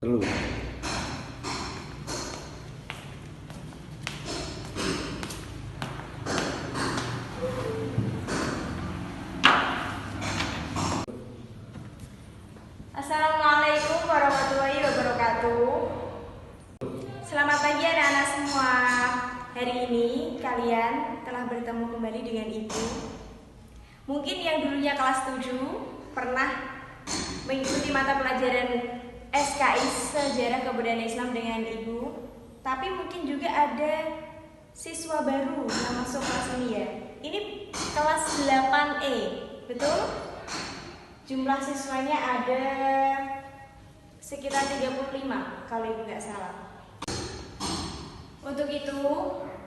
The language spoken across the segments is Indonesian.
Perlu. Assalamualaikum warahmatullahi wabarakatuh. Selamat pagi anak-anak semua. Hari ini kalian telah bertemu kembali dengan Ibu. Mungkin yang dulunya kelas 7 pernah mengikuti mata pelajaran SKI Sejarah Kebudayaan Islam dengan Ibu. Tapi mungkin juga ada siswa baru yang masuk kelas ini ya. Ini kelas 8E, betul? Jumlah siswanya ada sekitar 35 kalau Ibu nggak salah. Untuk itu,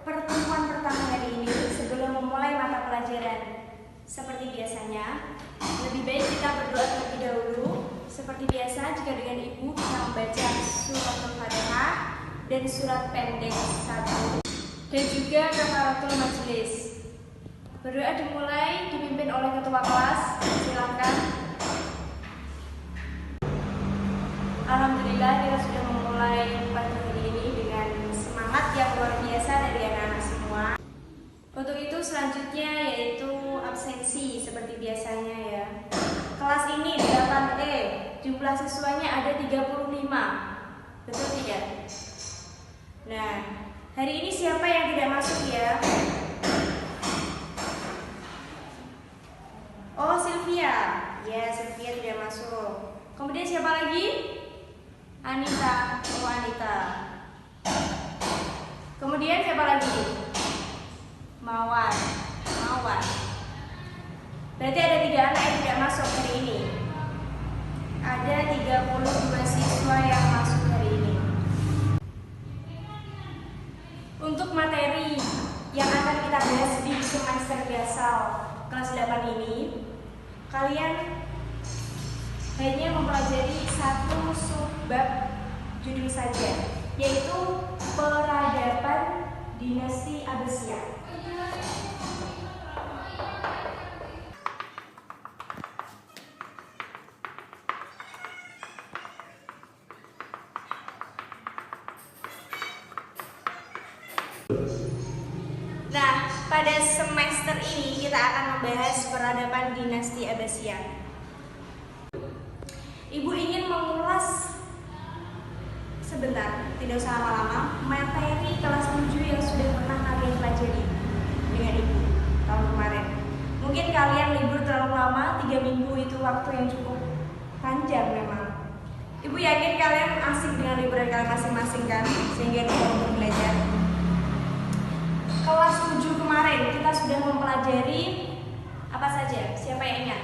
pertemuan pertama hari ini sebelum memulai mata pelajaran seperti biasanya, lebih baik kita berdoa terlebih dahulu. Seperti biasa, jika dengan Ibu kita membaca surat Al-Fatihah dan surat pendek 1 dan juga kafaratul majelis. Berdoa dimulai dipimpin oleh ketua kelas. Silakan. Alhamdulillah kita sudah memulai pagi hari ini dengan semangat yang luar biasa dari anak-anak semua. Untuk itu selanjutnya yaitu absensi seperti biasanya ya. Kelas ini 8E, jumlah siswanya ada 35. Betul tidak? Nah, hari ini siapa yang tidak masuk ya? Oh, Sylvia. Ya, Sylvia tidak masuk. Kemudian siapa lagi? Anita. Oh, Anita. Kemudian siapa lagi? Mawar. Mawar. Berarti ada 3 anak yang tidak masuk hari ini. Ada 32 siswa yang masuk hari ini. Untuk materi yang akan kita bahas di semester biasa kelas 8 ini, kalian hanya mempelajari satu subbab judul saja, yaitu peradaban dinasti Abbasiyah. Nah, pada semester ini kita akan membahas peradaban dinasti Abbasiyah. Ibu ingin mengulas sebentar, tidak usah lama-lama, materi kelas 7 yang sudah pernah kalian pelajari dengan Ibu tahun kemarin. Mungkin kalian libur terlalu lama, 3 minggu itu waktu yang cukup panjang memang. Ibu yakin kalian asik dengan liburan kalian masing-masing kan, sehingga bisa untuk belajar. Kelas 7 kemarin kita sudah mempelajari apa saja? Siapa yang ingat?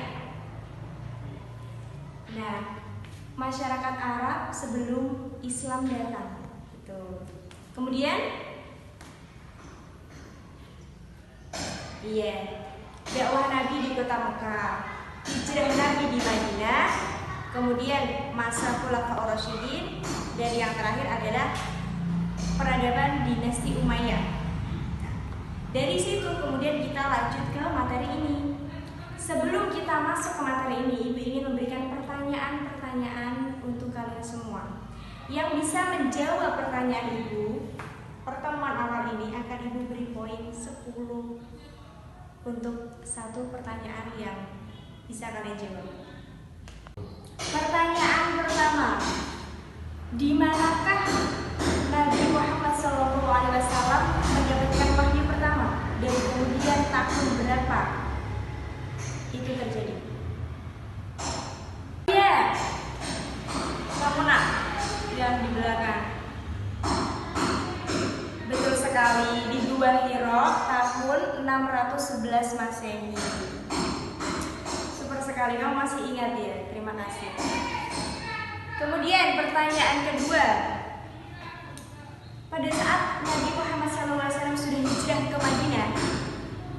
Nah, masyarakat Arab sebelum Islam datang. Gitu. Kemudian, dakwah Nabi di kota Mekah, hijrah Nabi di Madinah, kemudian masa Khulafaur Rasyidin, dan yang terakhir adalah peradaban dinasti Umayyah. Dari situ kemudian kita lanjut ke materi ini. Sebelum kita masuk ke materi ini, Ibu ingin memberikan pertanyaan-pertanyaan untuk kalian semua. Yang bisa menjawab pertanyaan Ibu, pertemuan awal ini akan Ibu beri poin 10 untuk satu pertanyaan yang bisa kalian jawab. Pertanyaan pertama, di manakah Nabi Muhammad SAW mendapatkan wahyu pertama dan kemudian tahun berapa itu terjadi? Ya, kamu nak yang di belakang. Betul sekali, di Gua Hiro tahun 611 Masehi. Super sekali, kamu masih ingat ya? Terima kasih. Kemudian pertanyaan kedua, pada saat Nabi Muhammad SAW sudah hijrah ke Madinah,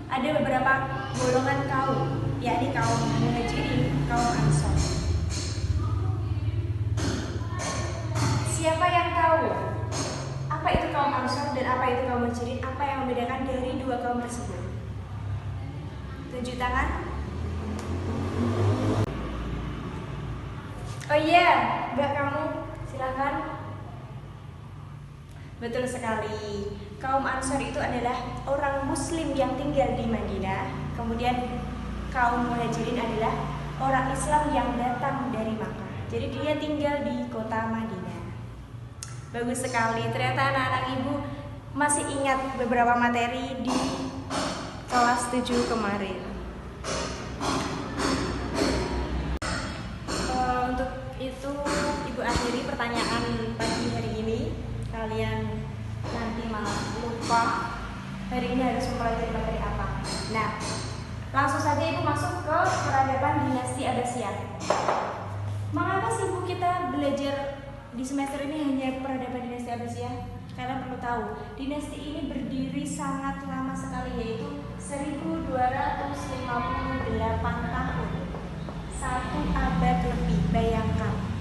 ada beberapa golongan kaum, yakni kaum Muhajirin, kaum Ansor. Siapa yang tahu apa itu kaum Ansor dan apa itu kaum Muhajirin? Apa yang membedakan dari dua kaum tersebut? Tunjuk tangan. Oh iya, Mbak kamu silakan. Betul sekali. Kaum Ansor itu adalah orang Muslim yang tinggal di Madinah. Kemudian kaum Muhajirin adalah orang Islam yang datang dari Makkah. Jadi dia tinggal di kota Madinah. Bagus sekali. Ternyata anak-anak ibu masih ingat beberapa materi di kelas 7 kemarin. Untuk itu ibu akhiri pertanyaan pagi hari ini. Kalian nanti malah lupa hari ini harus mempelajari materi apa. Nah, langsung saja ibu masuk ke peradaban dinasti Abbasiyah. Mengapa sih bu kita belajar di semester ini hanya peradaban dinasti Abbasiyah? Kalian perlu tahu, dinasti ini berdiri sangat lama sekali, yaitu 1258 tahun. 1 abad lebih, bayangkan.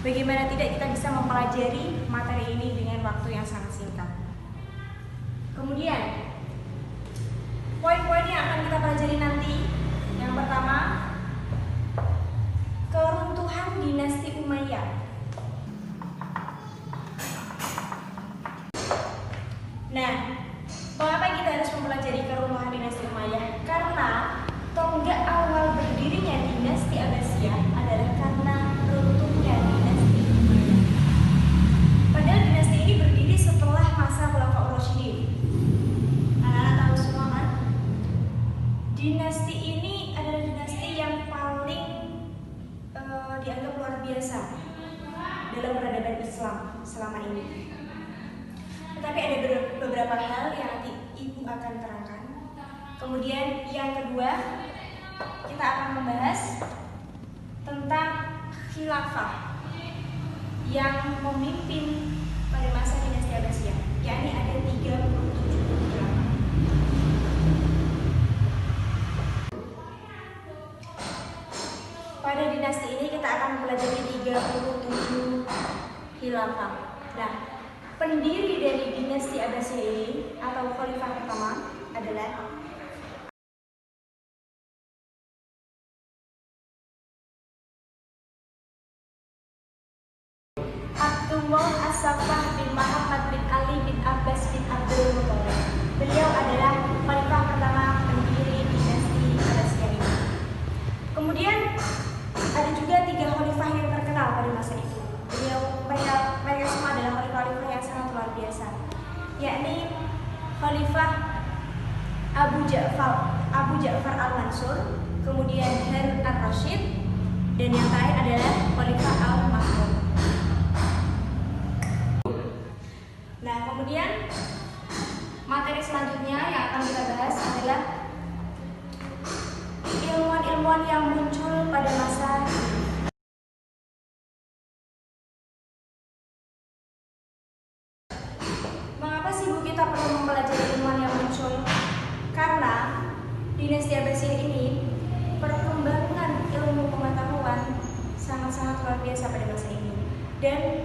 Bagaimana tidak kita bisa mempelajari materi ini dengan waktu yang sangat singkat. Kemudian, poin-poin yang akan kita pelajari nanti. Yang pertama, keruntuhan dinasti Umayyah. Nah, mengapa kita harus mempelajari keruntuhan dinasti Umayyah? Karena tonggak awal berdirinya dinasti Abbasiyah adalah karena runtuhnya dinasti Umayyah. Padahal dinasti ini berdiri setelah masa Khulafaur Rasyidin. Anak-anak tahu semua kan? Dinasti ini adalah dinasti yang paling dianggap luar biasa dalam peradaban Islam selama ini. Tetapi ada beberapa hal yang nanti ibu akan terangkan. Kemudian yang kedua, kita akan membahas tentang khilafah yang memimpin pada masa dinasti Abbasiyah, yakni ada 37 khilafah. Pada dinasti ini kita akan mempelajari 37 khilafah. Nah, pendiri dari dinasti Abbasiyah ini atau khalifah pertama adalah Abdullah As-Saffah bin Muhammad bin Ali bin Abbas bin Abdul Muthalib. Beliau adalah khalifah pertama pendiri dinasti Abbasiyah ini. Kemudian ada juga 3 khalifah yang terkenal pada masa itu. Mereka semua adalah khalifah yang sangat luar biasa, yakni Khalifah Abu Ja'far Al-Mansur, kemudian Harun Ar-Rasyid, dan yang terakhir adalah Khalifah Al-Mahmud. Nah, kemudian materi selanjutnya yang akan kita bahas adalah ilmuwan-ilmuwan yang muncul pada masa kita perlu mempelajari ilmuwan yang muncul karena dinasti Abbasiyah ini perkembangan ilmu pengetahuan sangat-sangat luar biasa pada masa ini dan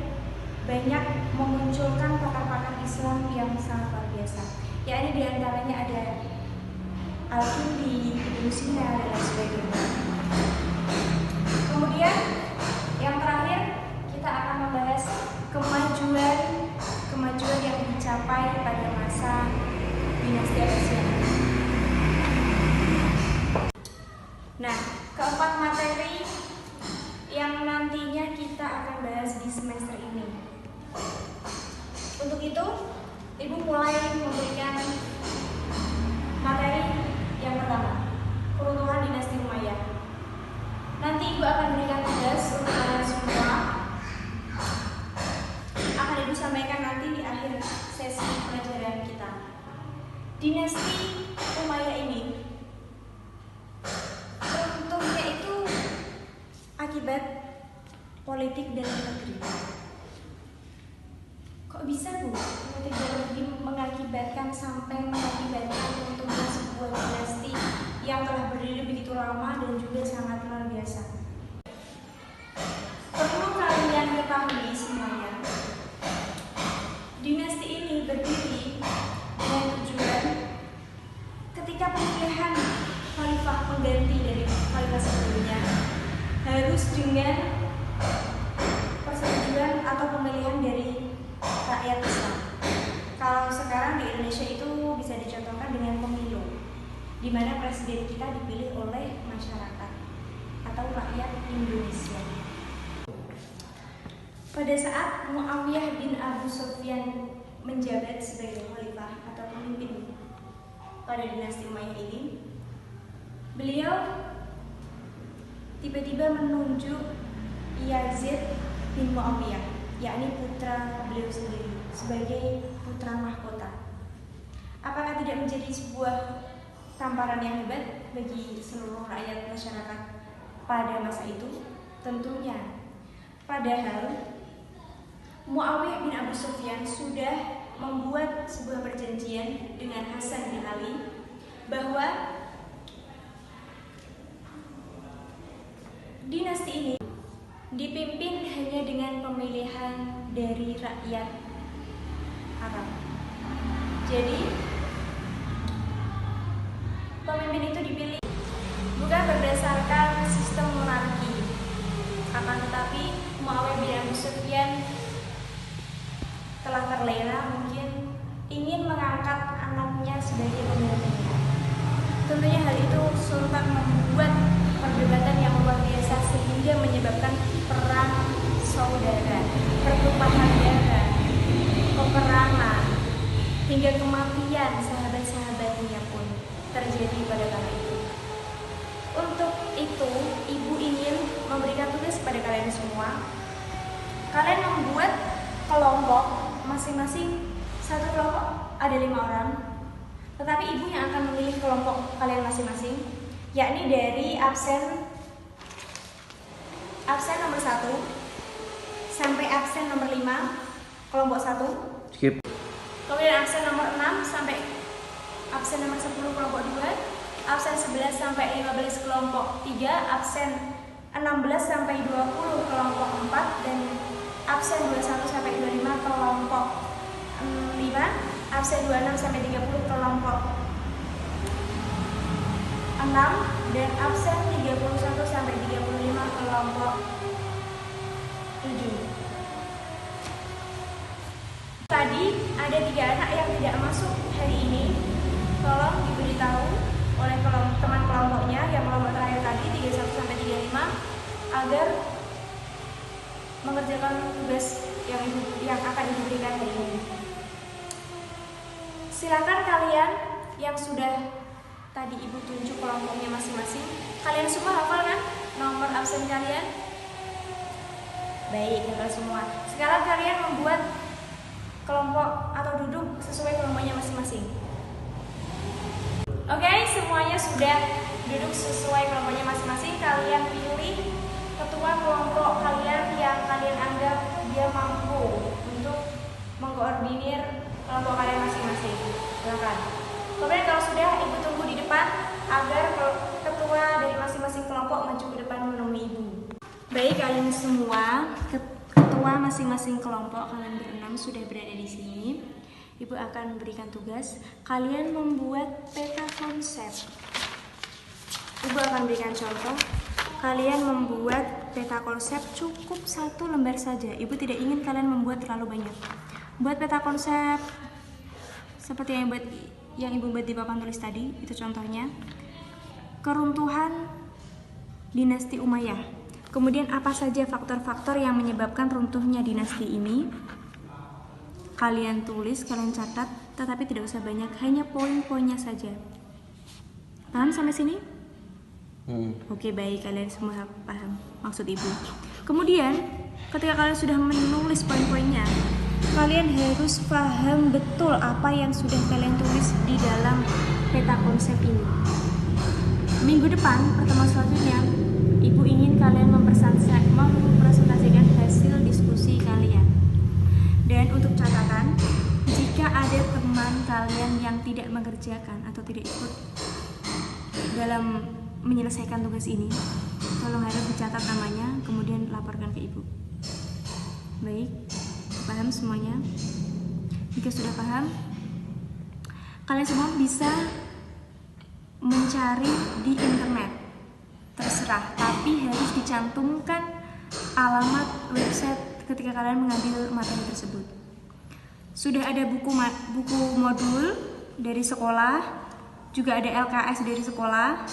banyak memunculkan pakar-pakar Islam yang sangat luar biasa, yakni diantaranya ada Al-Kindi, Ibnu Sina, dan lain sebagainya. Kemudian yang terakhir kita akan membahas kemajuan yang dicapai pada masa dinasti Abbasiyah. Nah, keempat materi yang nantinya kita akan bahas di semester ini. Untuk itu, ibu mulai memberikan materi yang pertama, keruntuhan dinasti Umayyah. Nanti ibu akan berikan tugas untuk kalian semua. Akan ibu sampaikan nanti di akhir sesi pelajaran kita. Dinasti Umayyah ini runtuhnya itu akibat politik dalam negeri. Kok bisa bu? Politik dalam negeri mengakibatkan runtuhnya sebuah dinasti yang telah berdiri begitu lama dan juga sangat luar biasa. Perlu kalian ketahui semuanya, dinasti ini berdiri dengan tujuan ketika pemilihan khalifah pengganti dari khalifah sebelumnya harus dengan persetujuan Indonesia itu bisa dicontohkan dengan pemilu, di mana presiden kita dipilih oleh masyarakat atau rakyat Indonesia. Pada saat Muawiyah bin Abu Sufyan menjabat sebagai khalifah atau pemimpin pada dinasti Umayyah ini, beliau tiba-tiba menunjuk Yazid bin Muawiyah, yakni putra beliau sendiri, sebagai putra mahkota. Apakah tidak menjadi sebuah tamparan yang hebat bagi seluruh rakyat masyarakat pada masa itu? Tentunya. Padahal Muawiyah bin Abu Sufyan sudah membuat sebuah perjanjian dengan Hasan bin Ali bahwa dinasti ini dipimpin hanya dengan pemilihan dari rakyat Arab. Jadi pemimpin itu dipilih bukan berdasarkan sistem monarki, akan tetapi Muawiyah bin Abu Sufyan telah terlena mungkin ingin mengangkat anaknya sebagai pemimpinnya. Tentunya hal itu sontak membuat perdebatan yang luar biasa sehingga menyebabkan perang saudara, pertumpahan darah, peperangan, hingga kematian sahabat-sahabatnya pun terjadi pada kala itu. Untuk itu, ibu ingin memberikan tugas kepada kalian semua. Kalian membuat kelompok masing-masing, satu kelompok ada 5 orang, tetapi ibu yang akan memilih kelompok kalian masing-masing, yakni dari absen nomor 1 sampai absen nomor 5 kelompok 1. Skip. Kemudian absen nomor 6 sampai absen nomor 10 kelompok 2, absen 11 sampai 15 kelompok 3, absen 16 sampai 20 kelompok 4, dan absen 21 sampai 25 kelompok 5, absen 26 sampai 30 kelompok 6, dan absen 31 sampai 35 kelompok 7. Tadi ada 3 anak yang tidak masuk hari ini. Tolong diberitahu oleh teman kelompoknya yang kelompok terakhir tadi 31 sampai 35 agar mengerjakan tugas yang akan diberikan hari ini. Silakan kalian yang sudah tadi ibu tunjuk kelompoknya masing-masing. Kalian semua hafal kan nomor absen kalian? Baik, hafal semua. Sekarang kalian membuat kelompok atau duduk sesuai kelompoknya masing-masing. Oke, semuanya sudah duduk sesuai kelompoknya masing-masing. Kalian pilih ketua kelompok kalian yang kalian anggap dia mampu untuk mengkoordinir kelompok kalian masing-masing. Silakan. Kemudian kalau sudah, ibu tunggu di depan agar ketua dari masing-masing kelompok maju ke depan menemui ibu. Baik, kalian semua, ketua masing-masing kelompok kalian berenam sudah berada di sini. Ibu akan memberikan tugas kalian membuat peta konsep. Ibu akan berikan contoh. Kalian membuat peta konsep cukup 1 lembar saja. Ibu tidak ingin kalian membuat terlalu banyak. Buat peta konsep seperti yang ibu buat di papan tulis tadi. Itu contohnya keruntuhan dinasti Umayyah. Kemudian apa saja faktor-faktor yang menyebabkan runtuhnya dinasti ini. Kalian tulis, kalian catat, tetapi tidak usah banyak, hanya poin-poinnya saja. Paham sampai sini? Oke, baik, kalian semua paham maksud ibu. Kemudian, ketika kalian sudah menulis poin-poinnya, kalian harus paham betul apa yang sudah kalian tulis di dalam peta konsep ini. Minggu depan, pertemuan selanjutnya, ibu ingin kalian mempresentasikan hasil diskusi kalian. Dan untuk catatan, jika ada teman kalian yang tidak mengerjakan atau tidak ikut dalam menyelesaikan tugas ini, tolong harus dicatat namanya, kemudian laporkan ke ibu. Baik, paham semuanya? Jika sudah paham, kalian semua bisa mencari di internet, terserah, tapi harus dicantumkan alamat website ketika kalian mengambil materi tersebut. Sudah ada buku modul dari sekolah, juga ada LKS dari sekolah.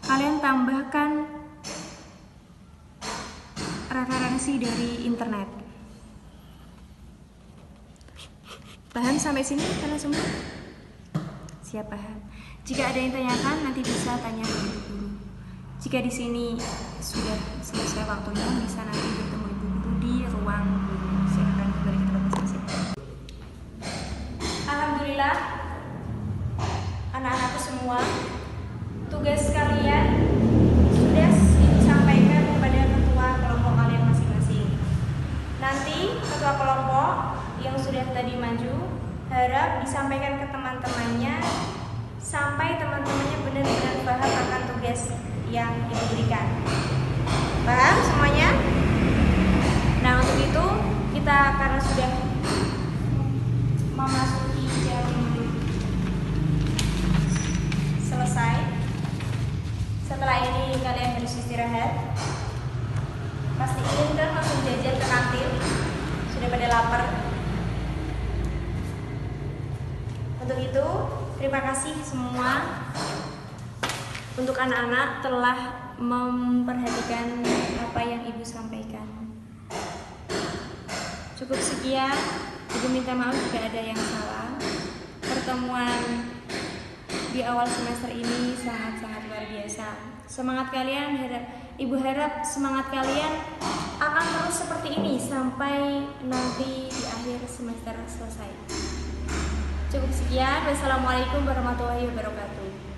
Kalian tambahkan referensi dari internet. Paham sampai sini kalian semua? Siap paham. Jika ada yang tanyakan nanti bisa tanya ke ibu guru. Jika di sini sudah selesai waktunya, bisa nanti bertemu ibu guru di ruang guru. Silakan kembali ke tempat masing-masing. Alhamdulillah, anak-anakku semua, tugas kalian sudah disampaikan kepada ketua kelompok kalian masing-masing. Nanti ketua kelompok yang sudah tadi maju harap disampaikan ke teman-temannya sampai teman-temannya benar-benar paham akan tugas yang diberikan. Paham semuanya? Nah, untuk itu kita karena sudah memasuki jam selesai. Setelah ini kalian harus istirahat. Pasti ingin kan langsung jajan ke kantin. Sudah pada lapar. Untuk itu, terima kasih semua untuk anak-anak telah memperhatikan apa yang Ibu sampaikan. Cukup sekian, Ibu minta maaf jika ada yang salah. Pertemuan di awal semester ini sangat-sangat luar biasa. Semangat kalian, Ibu harap semangat kalian akan terus seperti ini sampai nanti di akhir semester selesai. Cukup sekian. Wassalamualaikum warahmatullahi wabarakatuh.